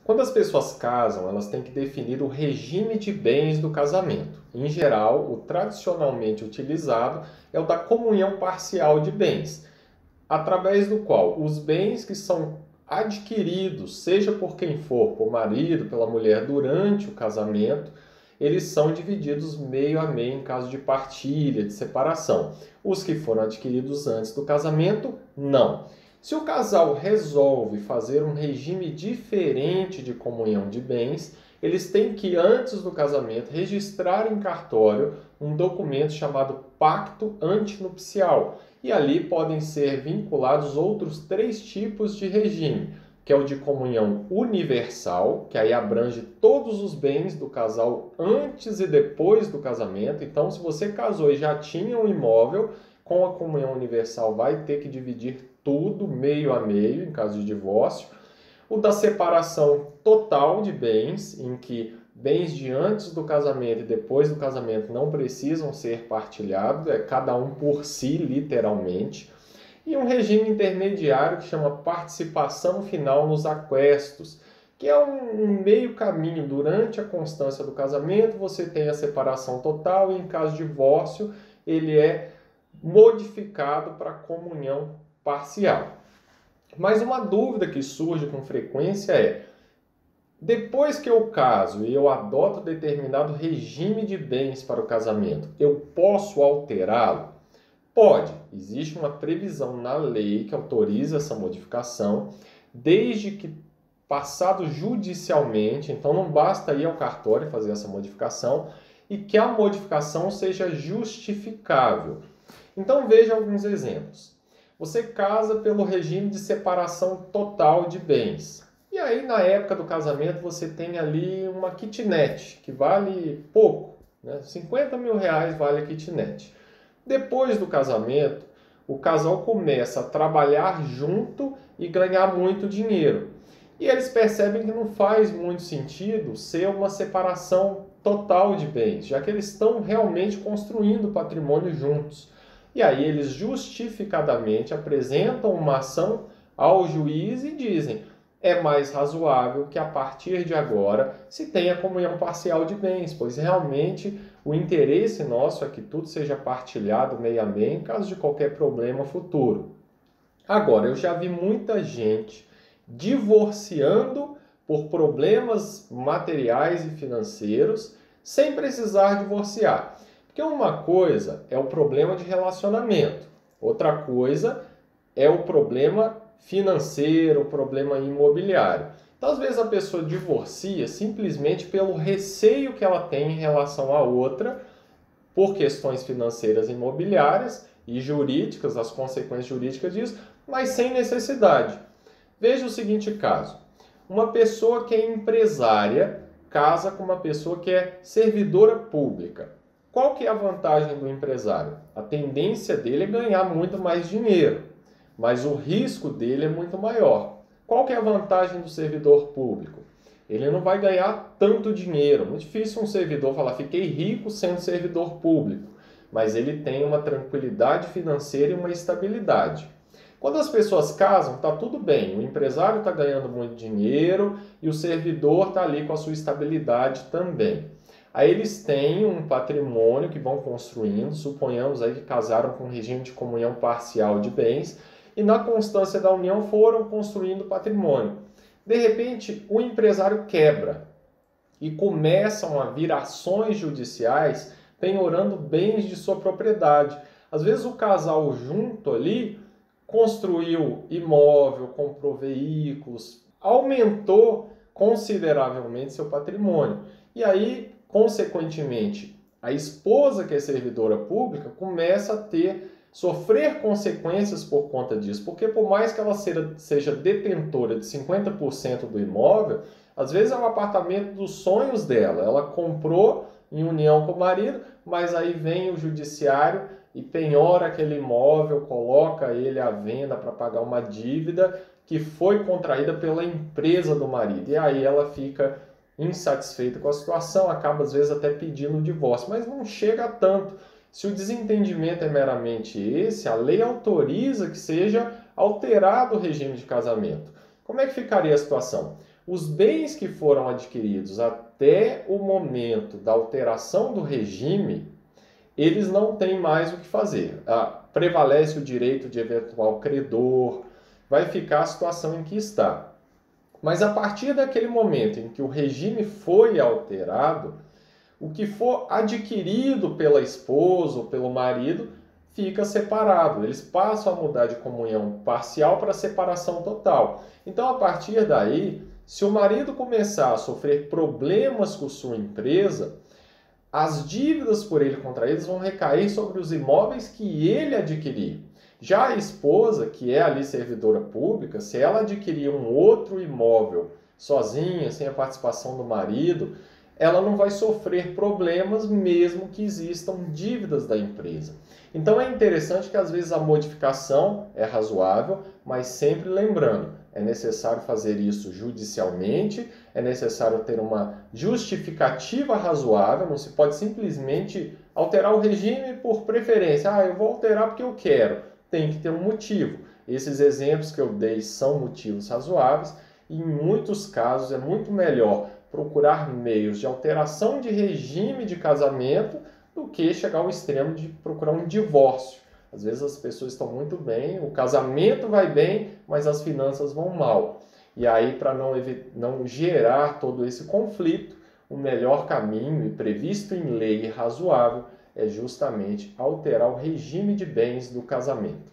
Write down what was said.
Quando as pessoas casam, elas têm que definir o regime de bens do casamento. Em geral, o tradicionalmente utilizado é o da comunhão parcial de bens, através do qual os bens que são adquiridos, seja por quem for, por marido, pela mulher, durante o casamento, eles são divididos meio a meio em caso de partilha, de separação. Os que foram adquiridos antes do casamento, não. Se o casal resolve fazer um regime diferente de comunhão de bens, eles têm que, antes do casamento, registrar em cartório um documento chamado Pacto Antinupcial. E ali podem ser vinculados outros 3 tipos de regime, que é o de comunhão universal, que aí abrange todos os bens do casal antes e depois do casamento. Então, se você casou e já tinha um imóvel, com a comunhão universal vai ter que dividir tudo meio a meio, em caso de divórcio. O da separação total de bens, em que bens de antes do casamento e depois do casamento não precisam ser partilhados, é cada um por si, literalmente. E um regime intermediário que chama participação final nos aquestos, que é um meio caminho. Durante a constância do casamento, você tem a separação total e, em caso de divórcio, ele é modificado para comunhão parcial. Mas uma dúvida que surge com frequência é: depois que eu caso e eu adoto determinado regime de bens para o casamento, eu posso alterá-lo? Pode. Existe uma previsão na lei que autoriza essa modificação, desde que passado judicialmente, então não basta ir ao cartório fazer essa modificação, e que a modificação seja justificável. Então veja alguns exemplos. Você casa pelo regime de separação total de bens. E aí, na época do casamento, você tem ali uma kitnet, que vale pouco, né? R$50.000 vale a kitnet. Depois do casamento, o casal começa a trabalhar junto e ganhar muito dinheiro. E eles percebem que não faz muito sentido ser uma separação total de bens, já que eles estão realmente construindo patrimônio juntos. E aí eles justificadamente apresentam uma ação ao juiz e dizem: é mais razoável que a partir de agora se tenha comunhão parcial de bens, pois realmente o interesse nosso é que tudo seja partilhado meio a meio em caso de qualquer problema futuro. Agora, eu já vi muita gente divorciando por problemas materiais e financeiros sem precisar divorciar. Porque uma coisa é o problema de relacionamento, outra coisa é o problema financeiro, o problema imobiliário. Então, às vezes a pessoa divorcia simplesmente pelo receio que ela tem em relação à outra, por questões financeiras e imobiliárias e jurídicas, as consequências jurídicas disso, mas sem necessidade. Veja o seguinte caso: uma pessoa que é empresária casa com uma pessoa que é servidora pública. Qual que é a vantagem do empresário? A tendência dele é ganhar muito mais dinheiro, mas o risco dele é muito maior. Qual que é a vantagem do servidor público? Ele não vai ganhar tanto dinheiro. Muito difícil um servidor falar: fiquei rico sendo servidor público. Mas ele tem uma tranquilidade financeira e uma estabilidade. Quando as pessoas casam, está tudo bem. O empresário está ganhando muito dinheiro e o servidor está ali com a sua estabilidade também. Aí eles têm um patrimônio que vão construindo. Suponhamos aí que casaram com um regime de comunhão parcial de bens e na constância da união foram construindo patrimônio. De repente, o empresário quebra e começam a vir ações judiciais penhorando bens de sua propriedade. Às vezes o casal junto ali construiu imóvel, comprou veículos, aumentou consideravelmente seu patrimônio. E aí, consequentemente, a esposa que é servidora pública começa a sofrer consequências por conta disso, porque por mais que ela seja detentora de 50% do imóvel, às vezes é um apartamento dos sonhos dela, ela comprou em união com o marido, mas aí vem o judiciário e penhora aquele imóvel, coloca ele à venda para pagar uma dívida que foi contraída pela empresa do marido, e aí ela fica insatisfeita com a situação, acaba às vezes até pedindo o divórcio, mas não chega a tanto. Se o desentendimento é meramente esse, a lei autoriza que seja alterado o regime de casamento. Como é que ficaria a situação? Os bens que foram adquiridos até o momento da alteração do regime, eles não têm mais o que fazer. Prevalece o direito de eventual credor, vai ficar a situação em que está. Mas a partir daquele momento em que o regime foi alterado, o que for adquirido pela esposa ou pelo marido fica separado. Eles passam a mudar de comunhão parcial para separação total. Então, a partir daí, se o marido começar a sofrer problemas com sua empresa, as dívidas por ele contraídas vão recair sobre os imóveis que ele adquirir. Já a esposa, que é ali servidora pública, se ela adquirir um outro imóvel sozinha, sem a participação do marido, ela não vai sofrer problemas mesmo que existam dívidas da empresa. Então é interessante que às vezes a modificação é razoável, mas sempre lembrando, é necessário fazer isso judicialmente, é necessário ter uma justificativa razoável, não se pode simplesmente alterar o regime por preferência. Eu vou alterar porque eu quero. Tem que ter um motivo. Esses exemplos que eu dei são motivos razoáveis e em muitos casos é muito melhor procurar meios de alteração de regime de casamento do que chegar ao extremo de procurar um divórcio. Às vezes as pessoas estão muito bem, o casamento vai bem, mas as finanças vão mal. E aí, para não gerar todo esse conflito, o melhor caminho, e previsto em lei e razoável, é justamente alterar o regime de bens do casamento.